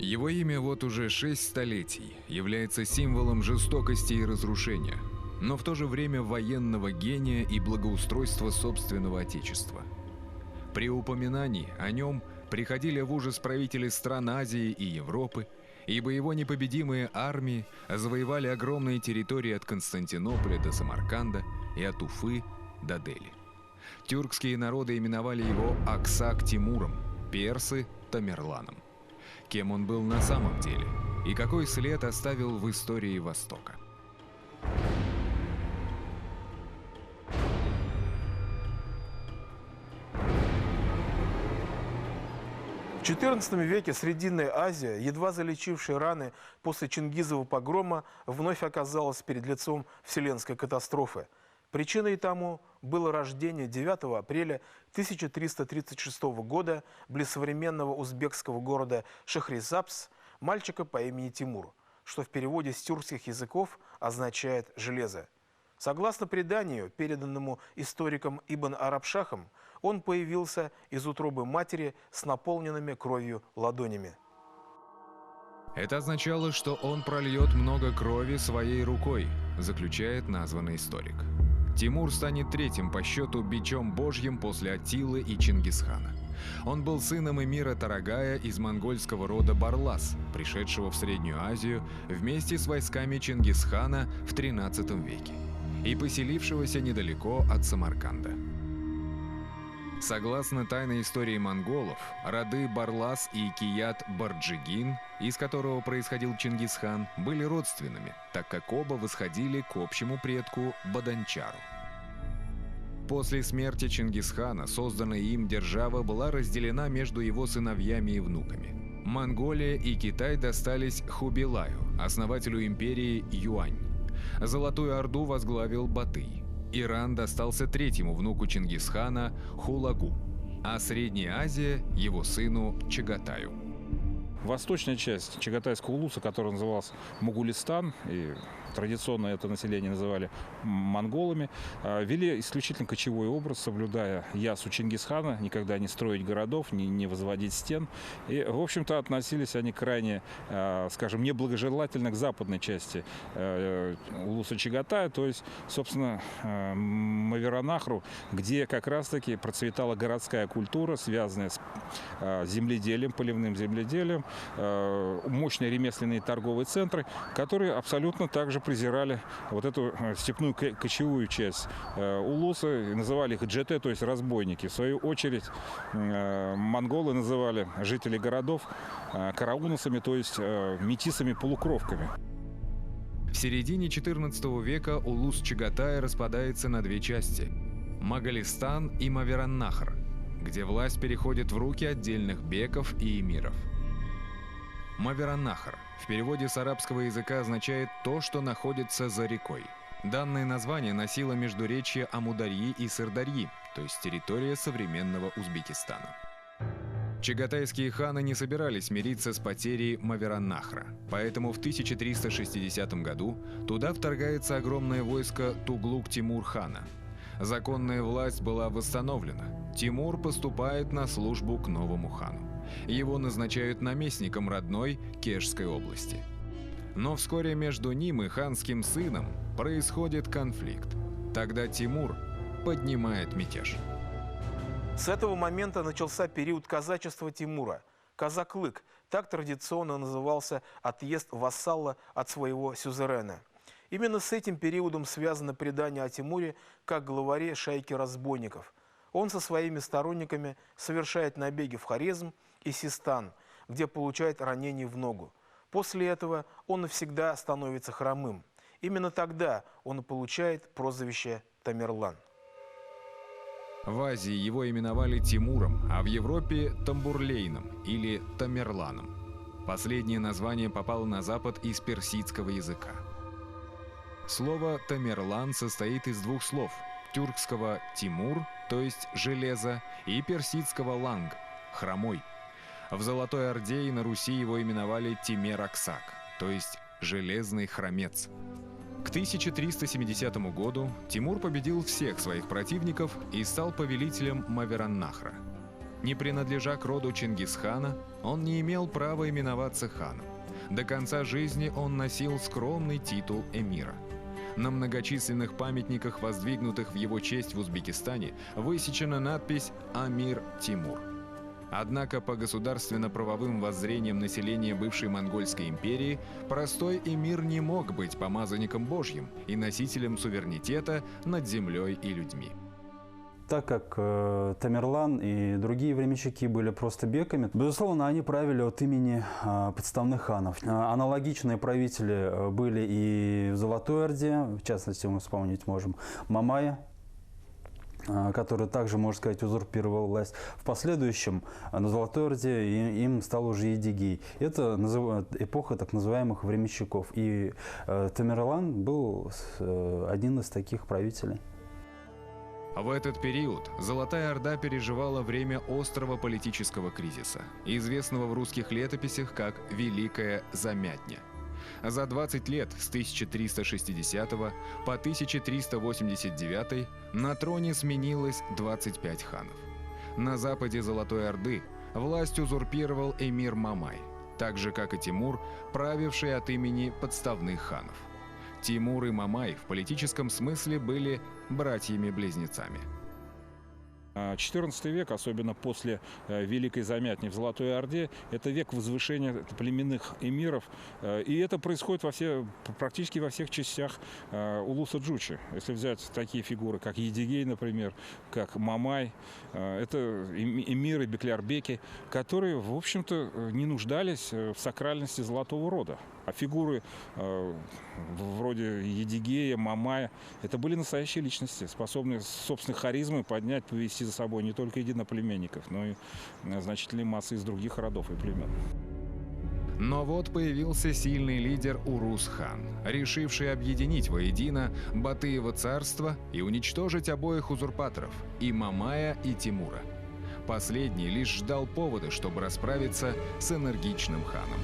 Его имя вот уже 6 столетий является символом жестокости и разрушения, но в то же время военного гения и благоустройства собственного отечества. При упоминании о нем приходили в ужас правители стран Азии и Европы, ибо его непобедимые армии завоевали огромные территории от Константинополя до Самарканда и от Уфы до Дели. Тюркские народы именовали его Аксак-Тимуром, персы – Тамерланом. Кем он был на самом деле и какой след оставил в истории Востока? В XIV веке Срединная Азия, едва залечившая раны после Чингизова погрома, вновь оказалась перед лицом вселенской катастрофы. Причиной тому было рождение 9 апреля 1336 года близ современного узбекского города Шахрисабз мальчика по имени Тимур, что в переводе с тюркских языков означает «железо». Согласно преданию, переданному историком Ибн Арабшахом, он появился из утробы матери с наполненными кровью ладонями. Это означало, что он прольет много крови своей рукой, заключает названный историк. Тимур станет третьим по счету бичом Божьим после Аттилы и Чингисхана. Он был сыном эмира Тарагая из монгольского рода Барлас, пришедшего в Среднюю Азию вместе с войсками Чингисхана в XIII веке и поселившегося недалеко от Самарканда. Согласно тайной истории монголов, роды Барлас и Кият-Барджигин, из которого происходил Чингисхан, были родственными, так как оба восходили к общему предку Баданчару. После смерти Чингисхана созданная им держава была разделена между его сыновьями и внуками. Монголия и Китай достались Хубилаю, основателю империи Юань. Золотую Орду возглавил Батый. Иран достался третьему внуку Чингисхана Хулагу, а Средняя Азия – его сыну Чагатаю. Восточная часть Чагатайского улуса, который назывался Мугулистан, и традиционно это население называли монголами, вели исключительно кочевой образ, соблюдая ясу Чингисхана, никогда не строить городов, не возводить стен. И, в общем-то, относились они крайне, скажем, неблагожелательно к западной части улуса Чагатая, то есть, собственно, Мавераннахру, где как раз-таки процветала городская культура, связанная с земледелием, поливным земледелием, мощные ремесленные торговые центры, которые абсолютно также презирали вот эту степную кочевую часть улуса, называли их джете, то есть разбойники. В свою очередь монголы называли жителей городов караунасами, то есть метисами-полукровками. В середине XIV века улус Чагатая распадается на две части – Моголистан и Мавераннахр, где власть переходит в руки отдельных беков и эмиров. Мавераннахр в переводе с арабского языка означает «то, что находится за рекой». Данное название носило междуречье Амударьи и Сырдарьи, то есть территория современного Узбекистана. Чагатайские ханы не собирались мириться с потерей Мавераннахра, поэтому в 1360 году туда вторгается огромное войско Туглук-Тимур-хана. Законная власть была восстановлена. Тимур поступает на службу к новому хану. Его назначают наместником родной Кешской области. Но вскоре между ним и ханским сыном происходит конфликт. Тогда Тимур поднимает мятеж. С этого момента начался период казачества Тимура. Казаклык – так традиционно назывался отъезд вассала от своего сюзерена. Именно с этим периодом связано предание о Тимуре как главаре шайки разбойников. Он со своими сторонниками совершает набеги в Хорезм и Систан, где получает ранение в ногу. После этого он навсегда становится хромым. Именно тогда он и получает прозвище Тамерлан. В Азии его именовали Тимуром, а в Европе – Тамбурлейном или Тамерланом. Последнее название попало на Запад из персидского языка. Слово «Тамерлан» состоит из двух слов – тюркского «Тимур», то есть «железо», и персидского «ланг» – «хромой». В Золотой Орде и на Руси его именовали Тимер-Аксак, то есть «железный хромец». К 1370 году Тимур победил всех своих противников и стал повелителем Мавераннахра. Не принадлежа к роду Чингисхана, он не имел права именоваться ханом. До конца жизни он носил скромный титул эмира. На многочисленных памятниках, воздвигнутых в его честь в Узбекистане, высечена надпись «Амир Тимур». Однако по государственно-правовым воззрениям населения бывшей Монгольской империи простой эмир не мог быть помазанником Божьим и носителем суверенитета над землей и людьми. Так как Тамерлан и другие временщики были просто беками, безусловно, они правили от имени подставных ханов. Аналогичные правители были и в Золотой Орде, в частности, мы вспомнить можем Мамая, который также, можно сказать, узурпировал власть. В последующем на Золотой Орде им стал уже Едигей. Это эпоха так называемых временщиков. И Тамерлан был один из таких правителей. В этот период Золотая Орда переживала время острого политического кризиса, известного в русских летописях как «Великая Замятня». За 20 лет с 1360 по 1389 на троне сменилось 25 ханов. На западе Золотой Орды власть узурпировал эмир Мамай, так же как и Тимур, правивший от имени подставных ханов. Тимур и Мамай в политическом смысле были братьями-близнецами. XIV век, особенно после Великой Замятни в Золотой Орде, это век возвышения племенных эмиров. И это происходит практически во всех частях улуса Джучи. Если взять такие фигуры, как Едигей, например, как Мамай, это эмиры, беклярбеки, которые, в общем-то, не нуждались в сакральности золотого рода. А фигуры вроде Едигея, Мамая, это были настоящие личности, способные с собственной харизмой поднять, повести за собой не только единоплеменников, но и значительные массы из других родов и племен. Но вот появился сильный лидер Урус-хан, решивший объединить воедино Батыево царство и уничтожить обоих узурпаторов, и Мамая, и Тимура. Последний лишь ждал повода, чтобы расправиться с энергичным ханом.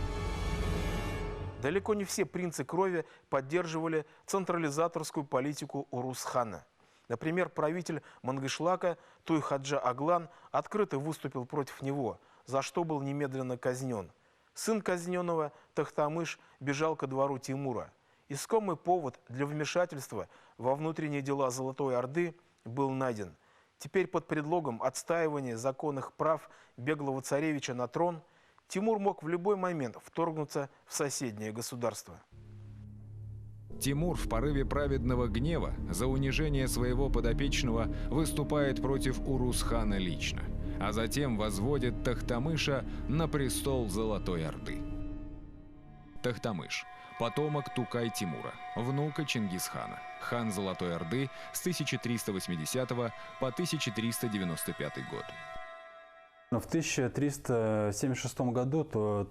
Далеко не все принцы крови поддерживали централизаторскую политику Урус-хана. Например, правитель Мангышлака Туй-Хаджа Аглан открыто выступил против него, за что был немедленно казнен. Сын казненного Тохтамыш бежал ко двору Тимура. Искомый повод для вмешательства во внутренние дела Золотой Орды был найден. Теперь под предлогом отстаивания законных прав беглого царевича на трон Тимур мог в любой момент вторгнуться в соседнее государство. Тимур в порыве праведного гнева за унижение своего подопечного выступает против Урус-хана лично, а затем возводит Тохтамыша на престол Золотой Орды. Тохтамыш – потомок Тукай-Тимура, внука Чингисхана, хан Золотой Орды с 1380 по 1395 год. В 1376 году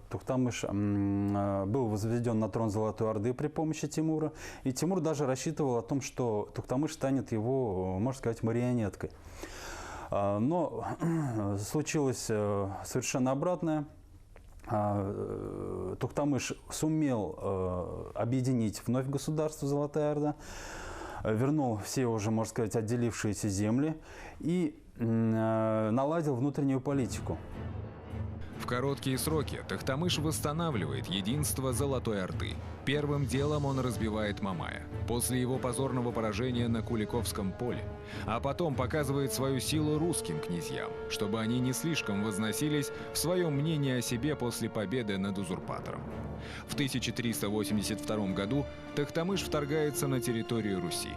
Тохтамыш был возведен на трон Золотой Орды при помощи Тимура. И Тимур даже рассчитывал о том, что Тохтамыш станет его, можно сказать, марионеткой. Но случилось совершенно обратное. Тохтамыш сумел объединить вновь государство Золотая Орда, вернул все уже, можно сказать, отделившиеся земли и наладил внутреннюю политику. В короткие сроки Тохтамыш восстанавливает единство Золотой Орды. Первым делом он разбивает Мамая, после его позорного поражения на Куликовском поле, а потом показывает свою силу русским князьям, чтобы они не слишком возносились в своем мнении о себе после победы над узурпатором. В 1382 году Тохтамыш вторгается на территорию Руси.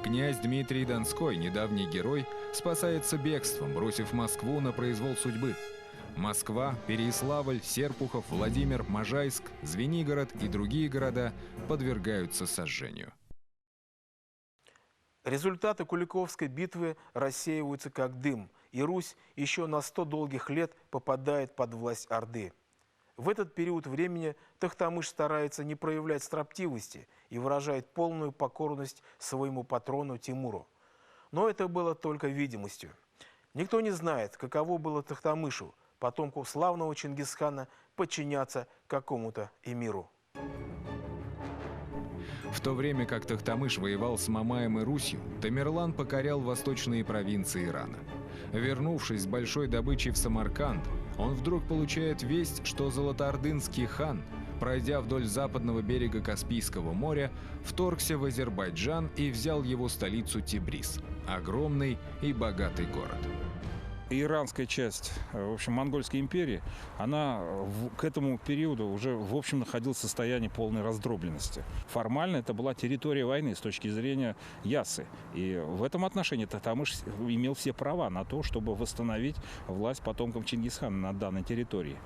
Князь Дмитрий Донской, недавний герой, спасается бегством, бросив Москву на произвол судьбы. Москва, Переяславль, Серпухов, Владимир, Можайск, Звенигород и другие города подвергаются сожжению. Результаты Куликовской битвы рассеиваются как дым, и Русь еще на 100 долгих лет попадает под власть Орды. В этот период времени Тохтамыш старается не проявлять строптивости и выражает полную покорность своему патрону Тимуру. Но это было только видимостью. Никто не знает, каково было Тохтамышу, потомку славного Чингисхана, подчиняться какому-то эмиру. В то время как Тохтамыш воевал с Мамаем и Русью, Тамерлан покорял восточные провинции Ирана. Вернувшись с большой добычей в Самарканд, он вдруг получает весть, что золотоордынский хан, пройдя вдоль западного берега Каспийского моря, вторгся в Азербайджан и взял его столицу Тебриз – огромный и богатый город. Иранская часть, в общем, Монгольской империи, она к этому периоду уже, в общем, находилась в состоянии полной раздробленности. Формально это была территория войны с точки зрения Яссы. И в этом отношении Тохтамыш имел все права на то, чтобы восстановить власть потомкам Чингисхана на данной территории.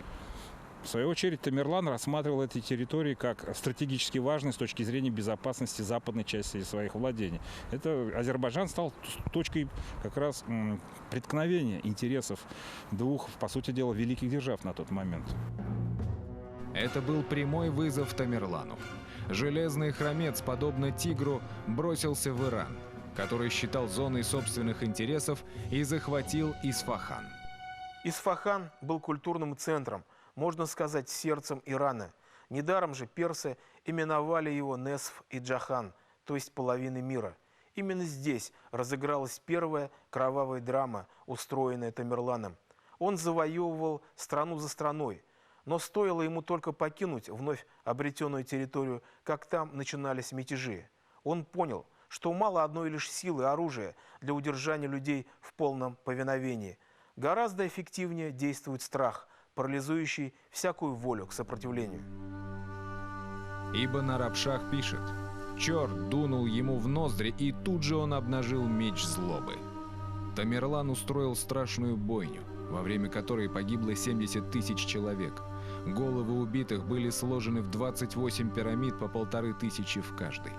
В свою очередь, Тамерлан рассматривал эти территории как стратегически важные с точки зрения безопасности западной части своих владений. Азербайджан стал точкой как раз преткновения интересов двух, по сути дела, великих держав на тот момент. Это был прямой вызов Тамерлану. Железный хромец, подобно тигру, бросился в Иран, который считал зоной собственных интересов, и захватил Исфахан. Исфахан был культурным центром, можно сказать, сердцем Ирана. Недаром же персы именовали его Несф и Джахан, то есть половины мира. Именно здесь разыгралась первая кровавая драма, устроенная Тамерланом. Он завоевывал страну за страной, но стоило ему только покинуть вновь обретенную территорию, как там начинались мятежи. Он понял, что мало одной лишь силы и оружия для удержания людей в полном повиновении. Гораздо эффективнее действует страх, парализующий всякую волю к сопротивлению. Ибн Арабшах пишет: «Черт дунул ему в ноздри, и тут же он обнажил меч злобы». Тамерлан устроил страшную бойню, во время которой погибло 70 тысяч человек. Головы убитых были сложены в 28 пирамид по 1500 в каждой.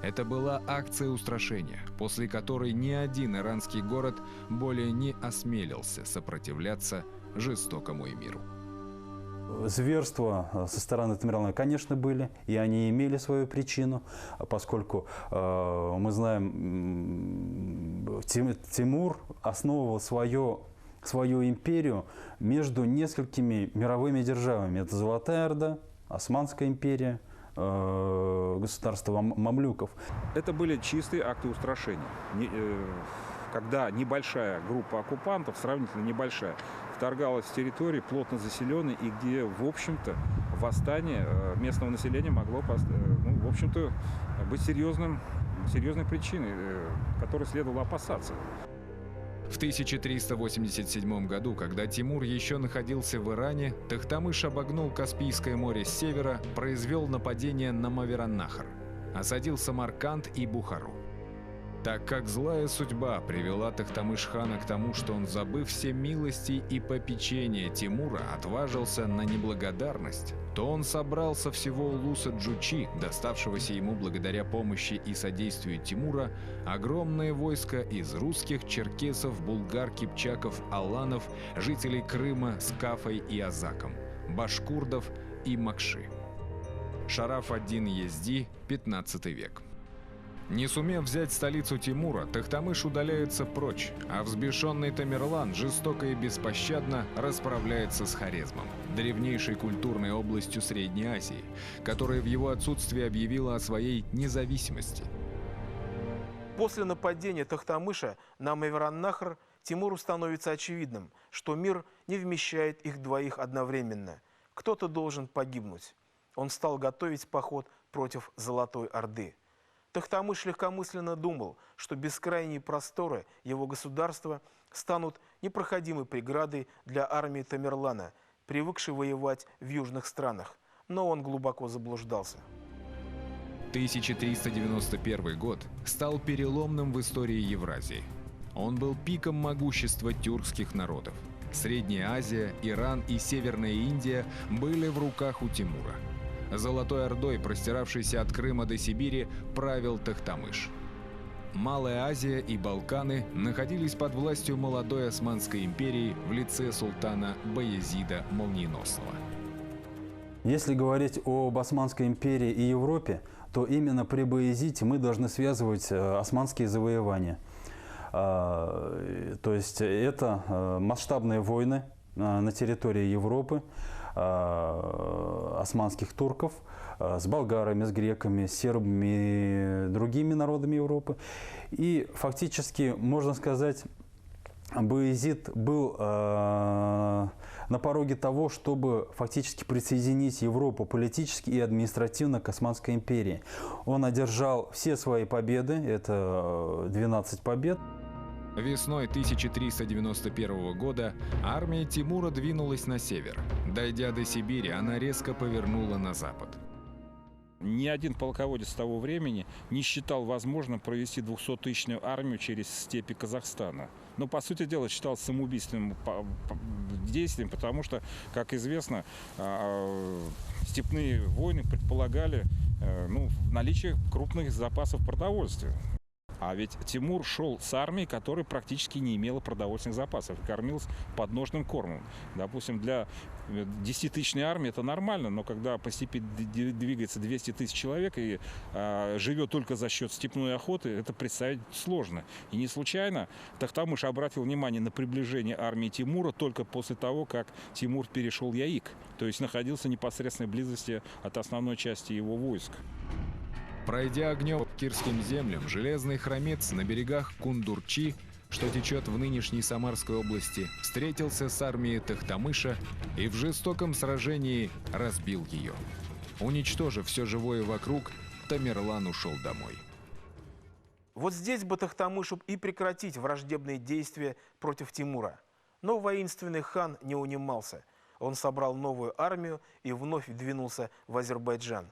Это была акция устрашения, после которой ни один иранский город более не осмелился сопротивляться жестокому эмиру. Зверства со стороны Тамерлана, конечно, были, и они имели свою причину, поскольку мы знаем, Тимур основывал свою империю между несколькими мировыми державами. Это Золотая Орда, Османская империя, государство мамлюков. Это были чистые акты устрашения. Когда небольшая группа оккупантов, сравнительно небольшая, вторгалась в территории плотно заселенной, и где, в общем-то, восстание местного населения могло, в общем-то, быть серьезной причиной, которой следовало опасаться. В 1387 году, когда Тимур еще находился в Иране, Тохтамыш обогнул Каспийское море с севера, произвел нападение на Мавераннахр, осадил Самарканд и Бухару. Так как злая судьба привела Тохтамыш-хана к тому, что он, забыв все милости и попечения Тимура, отважился на неблагодарность, то он собрал со всего улуса Джучи, доставшегося ему благодаря помощи и содействию Тимура, огромное войско из русских, черкесов, булгар, кипчаков, аланов, жителей Крыма с Кафой и Азаком, башкурдов и Макши. Шараф ад-Дин Езди, 15 век. Не сумев взять столицу Тимура, Тохтамыш удаляется прочь, а взбешенный Тамерлан жестоко и беспощадно расправляется с Хорезмом, древнейшей культурной областью Средней Азии, которая в его отсутствие объявила о своей независимости. После нападения Тохтамыша на Мавераннахр Тимуру становится очевидным, что мир не вмещает их двоих одновременно. Кто-то должен погибнуть. Он стал готовить поход против Золотой Орды. Тохтамыш легкомысленно думал, что бескрайние просторы его государства станут непроходимой преградой для армии Тамерлана, привыкшей воевать в южных странах. Но он глубоко заблуждался. 1391 год стал переломным в истории Евразии. Он был пиком могущества тюркских народов. Средняя Азия, Иран и Северная Индия были в руках у Тимура. Золотой Ордой, простиравшейся от Крыма до Сибири, правил Тохтамыш. Малая Азия и Балканы находились под властью молодой Османской империи в лице султана Баязида Молниеносного. Если говорить об Османской империи и Европе, то именно при Баязиде мы должны связывать османские завоевания. То есть это масштабные войны на территории Европы, османских турков, с болгарами, с греками, с сербами, другими народами Европы. И фактически, можно сказать, Баязид был на пороге того, чтобы фактически присоединить Европу политически и административно к Османской империи. Он одержал все свои победы, это 12 побед. Весной 1391 года армия Тимура двинулась на север. Дойдя до Сибири, она резко повернула на запад. Ни один полководец того времени не считал возможным провести 200-тысячную армию через степи Казахстана. Но, по сути дела, считал самоубийственным действием, потому что, как известно, степные войны предполагали наличие крупных запасов продовольствия. А ведь Тимур шел с армией, которая практически не имела продовольственных запасов, кормилась подножным кормом. Допустим, для 10-тысячной армии это нормально, но когда по степи двигается 200 тысяч человек и живет только за счет степной охоты, это представить сложно. И не случайно Тохтамыш обратил внимание на приближение армии Тимура только после того, как Тимур перешел Яик, то есть находился в непосредственной близости от основной части его войск. Пройдя огнем по кирским землям, железный хромец на берегах Кундурчи, что течет в нынешней Самарской области, встретился с армией Тохтамыша и в жестоком сражении разбил ее. Уничтожив все живое вокруг, Тамерлан ушел домой. Вот здесь бы Тохтамышу и прекратить враждебные действия против Тимура. Но воинственный хан не унимался. Он собрал новую армию и вновь двинулся в Азербайджан.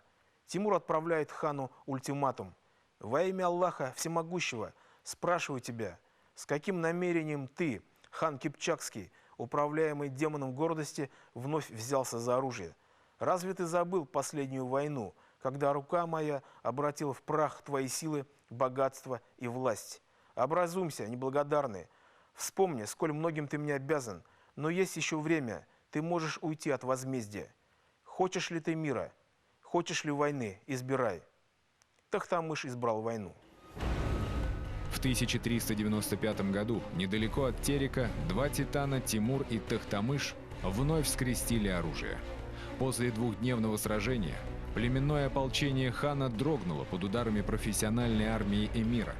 Тимур отправляет хану ультиматум. «Во имя Аллаха Всемогущего, спрашиваю тебя, с каким намерением ты, хан Кипчакский, управляемый демоном гордости, вновь взялся за оружие? Разве ты забыл последнюю войну, когда рука моя обратила в прах твои силы, богатство и власть? Образумся, неблагодарный. Вспомни, сколь многим ты мне обязан, но есть еще время, ты можешь уйти от возмездия. Хочешь ли ты мира? Хочешь ли войны? Избирай». Тохтамыш избрал войну. В 1395 году, недалеко от Терека, два титана Тимур и Тохтамыш вновь скрестили оружие. После двухдневного сражения племенное ополчение хана дрогнуло под ударами профессиональной армии эмира.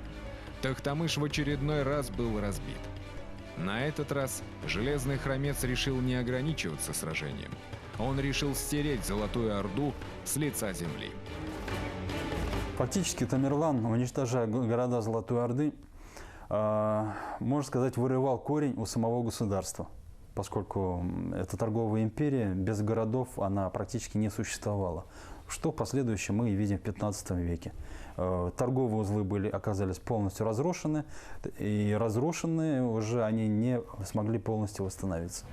Тохтамыш в очередной раз был разбит. На этот раз железный хромец решил не ограничиваться сражением. Он решил стереть Золотую Орду с лица земли. Фактически Тамерлан, уничтожая города Золотой Орды, можно сказать, вырывал корень у самого государства, поскольку эта торговая империя без городов, она практически не существовала, что в последующем мы и видим в 15 веке. Торговые узлы оказались полностью разрушены, и разрушенные уже они не смогли полностью восстановиться.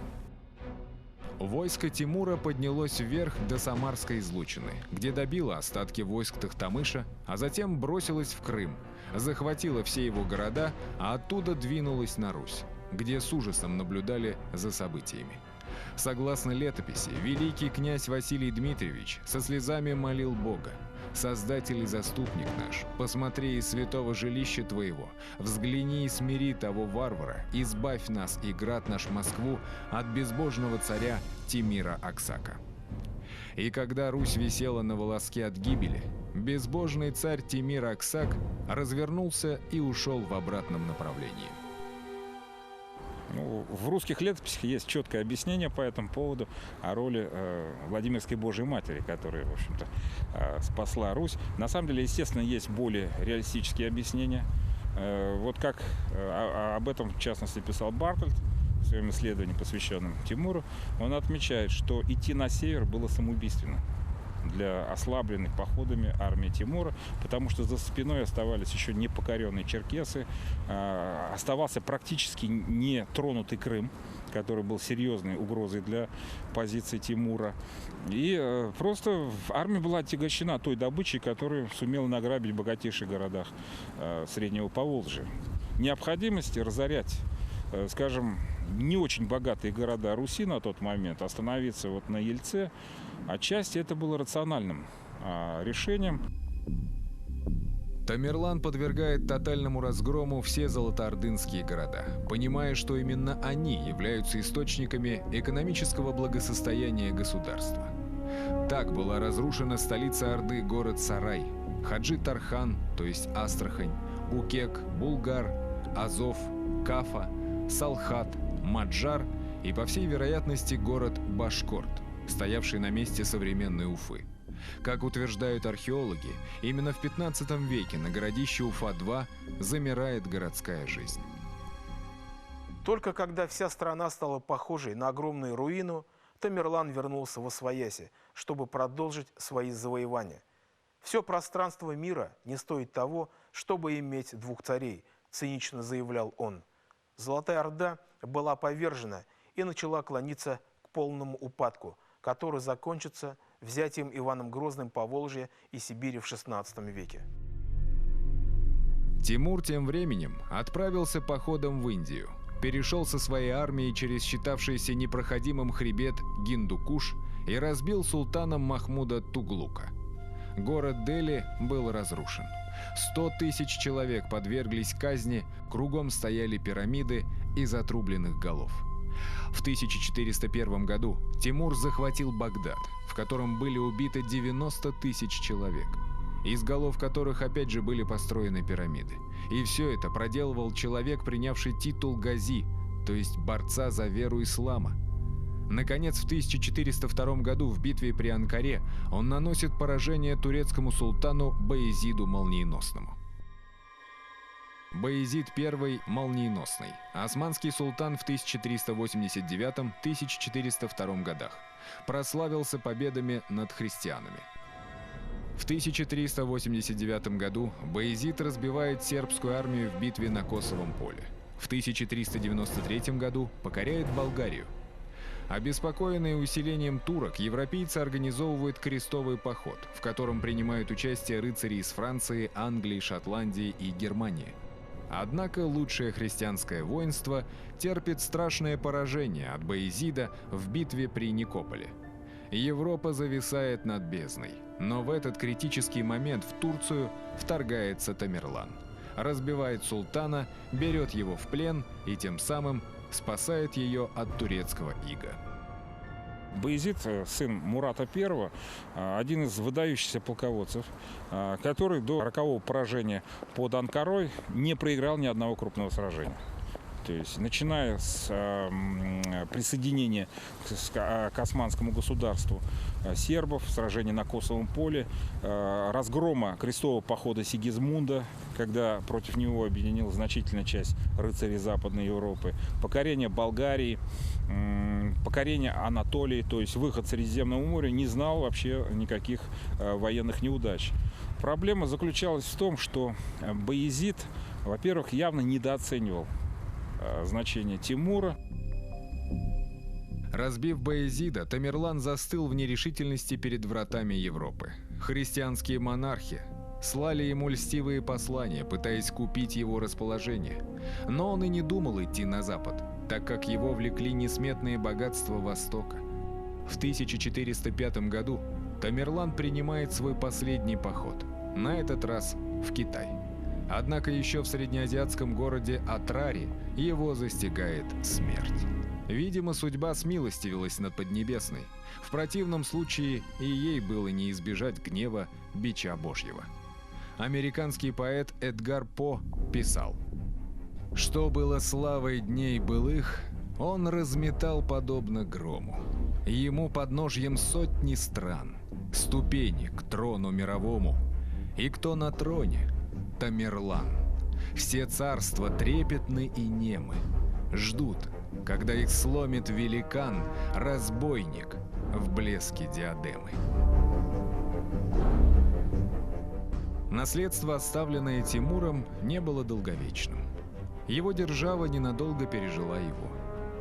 Войско Тимура поднялось вверх до Самарской излучины, где добило остатки войск Тохтамыша, а затем бросилось в Крым, захватило все его города, а оттуда двинулось на Русь, где с ужасом наблюдали за событиями. Согласно летописи, великий князь Василий Дмитриевич со слезами молил Бога: «Создатель и заступник наш, посмотри из святого жилища твоего, взгляни и смири того варвара, избавь нас и град наш Москву от безбожного царя Тимира Аксака». И когда Русь висела на волоске от гибели, безбожный царь Тимир Аксак развернулся и ушел в обратном направлении. В русских летописях есть четкое объяснение по этому поводу о роли Владимирской Божьей Матери, которая, в общем-то, спасла Русь. На самом деле, естественно, есть более реалистические объяснения. Вот как об этом, в частности, писал Бартольд в своем исследовании, посвященном Тимуру. Он отмечает, что идти на север было самоубийственно для ослабленной походами армии Тимура, потому что за спиной оставались еще непокоренные черкесы, оставался практически нетронутый Крым, который был серьезной угрозой для позиции Тимура. И просто армия была отягощена той добычей, которую сумела награбить в богатейших городах Среднего Поволжья. Необходимости разорять, скажем, не очень богатые города Руси на тот момент, остановиться вот на Ельце, отчасти это было рациональным решением. Тамерлан подвергает тотальному разгрому все золотоордынские города, понимая, что именно они являются источниками экономического благосостояния государства. Так была разрушена столица Орды, город Сарай, Хаджи-Тархан, то есть Астрахань, Укек, Булгар, Азов, Кафа, Салхат, Маджар и, по всей вероятности, город Башкорт, стоявший на месте современной Уфы. Как утверждают археологи, именно в 15 веке на городище Уфа-2 замирает городская жизнь. Только когда вся страна стала похожей на огромную руину, Тамерлан вернулся во Освояси, чтобы продолжить свои завоевания. «Все пространство мира не стоит того, чтобы иметь двух царей», – цинично заявлял он. Золотая Орда была повержена и начала клониться к полному упадку, который закончится взятием Иваном Грозным Поволжья и Сибири в XVI веке. Тимур тем временем отправился походом в Индию, перешел со своей армией через считавшийся непроходимым хребет Гиндукуш и разбил султана Махмуда Туглука. Город Дели был разрушен. 100 тысяч человек подверглись казни, кругом стояли пирамиды из отрубленных голов. В 1401 году Тимур захватил Багдад, в котором были убиты 90 тысяч человек, из голов которых опять же были построены пирамиды. И все это проделывал человек, принявший титул Гази, то есть борца за веру ислама. Наконец, в 1402 году в битве при Анкаре он наносит поражение турецкому султану Баязиду Молниеносному. Баязид I Молниеносный, османский султан в 1389-1402 годах, прославился победами над христианами. В 1389 году Баязид разбивает сербскую армию в битве на Косовом поле. В 1393 году покоряет Болгарию. Обеспокоенные усилением турок, европейцы организовывают крестовый поход, в котором принимают участие рыцари из Франции, Англии, Шотландии и Германии. Однако лучшее христианское воинство терпит страшное поражение от Баязида в битве при Никополе. Европа зависает над бездной, но в этот критический момент в Турцию вторгается Тамерлан, разбивает султана, берет его в плен и тем самым спасает ее от турецкого ига. Баязид, сын Мурата I, один из выдающихся полководцев, который до рокового поражения под Анкарой не проиграл ни одного крупного сражения. То есть, начиная с присоединения к османскому государству сербов, сражения на Косовом поле, разгрома крестового похода Сигизмунда, когда против него объединилась значительная часть рыцарей Западной Европы, покорение Болгарии, покорение Анатолии, то есть выход с Средиземного моря, не знал вообще никаких военных неудач. Проблема заключалась в том, что Баязид, во-первых, явно недооценивал значение Тимура. Разбив Баязида, Тамерлан застыл в нерешительности перед вратами Европы. Христианские монархи слали ему льстивые послания, пытаясь купить его расположение. Но он и не думал идти на запад, так как его влекли несметные богатства Востока. В 1405 году Тамерлан принимает свой последний поход, на этот раз в Китай. Однако еще в среднеазиатском городе Атрари его застигает смерть. Видимо, судьба смилостивилась над Поднебесной. В противном случае и ей было не избежать гнева бича Божьего. Американский поэт Эдгар По писал: «Что было славой дней былых, он разметал подобно грому. Ему подножьем сотни стран, ступени к трону мировому. И кто на троне? Тамерлан. Все царства трепетны и немы. Ждут, когда их сломит великан, разбойник в блеске диадемы». Наследство, оставленное Тимуром, не было долговечным. Его держава ненадолго пережила его.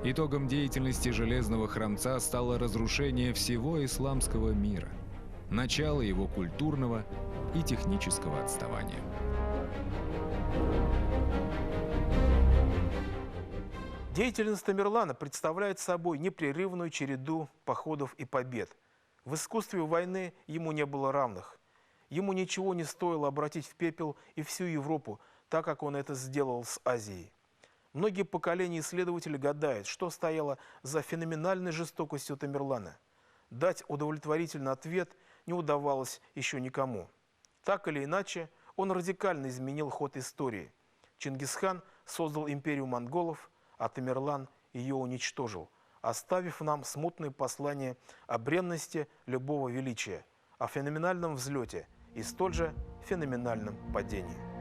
Итогом деятельности Железного Храмца стало разрушение всего исламского мира, начало его культурного и технического отставания. Деятельность Тамерлана представляет собой непрерывную череду походов и побед. В искусстве войны ему не было равных. Ему ничего не стоило обратить в пепел и всю Европу, так как он это сделал с Азией. Многие поколения исследователей гадают, что стояло за феноменальной жестокостью Тамерлана. дать удовлетворительный ответ не удавалось еще никому. Так или иначе, он радикально изменил ход истории. Чингисхан создал империю монголов, а Тамерлан ее уничтожил, оставив нам смутные послания о бренности любого величия, о феноменальном взлете и столь же феноменальном падении.